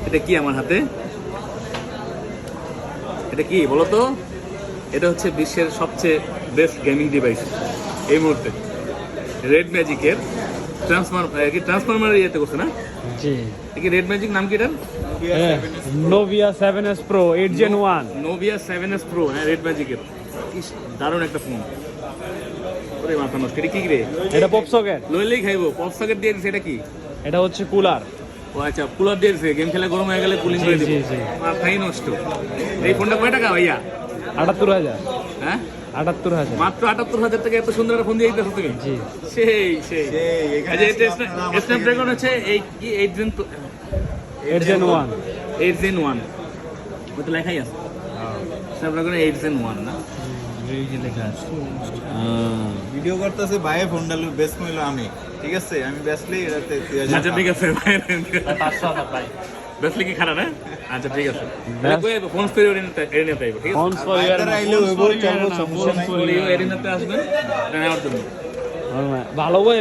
এটা কি আমার হাতে? এটা কি বলো তো? এটা হচ্ছে বিশ্বের সবচেয়ে বেস্ট গেমিং ডিভাইস এই মুহূর্তে। রেড ম্যাজিকের ট্রান্সফরমার ইয়েতে করছে না? জি। কি রেড ম্যাজিক নাম কি এটার? Nubia 7S Pro 8 Gen 1। Nubia 7S Pro, হ্যাঁ রেড ম্যাজিকের। দারুণ একটা ফোন। ওরে মাথা নষ্ট। এটা কি রে? এটা পপ সকেট। লইলেই খাইবো। পপ সকেট দিয়ে দিছে। এটা কি? এটা হচ্ছে কুলার। ও আচ্ছা, কুলার দিয়ে দিছে। গেম খেলে গরম হয়ে গেলে কুলিং করে দিবে। জি, জি। মাথাই নষ্ট। এই ফোনটা কয় টাকা ভাইয়া? 78,000। হ্যাঁ 78,000। মাত্র 78,000 টাকা এত সুন্দর একটা ফোন দিয়ে দিতেছো তুমি? জি। সেই সেই স্ন্যাপড্রাগন হচ্ছে এই কি 8 Gen 1। 8 Gen 1 ওটা লেখাই আছে স্ন্যাপড্রাগন 8 Gen 1 না? এই যে লেখা আছে। ভিডিও করতেছে ভাই, ফোনটা বেস্ট হইলো আমি, ঠিক আছে? আমি বেস্টলি এটাতে আচ্ছা ঠিক আছে ভাই, 500 ভাই। বেসলে কি খারাপ না? আচ্ছা ঠিক আছে, ফোন করে এরিনাতে আইবো, ঠিক আছে? ফোন ফর ইয়ার আইলে হইব, চলবো, সমস্যা নাই। এরিনাতে আসবেন এটা নেওয়ার জন্য। ভালো বই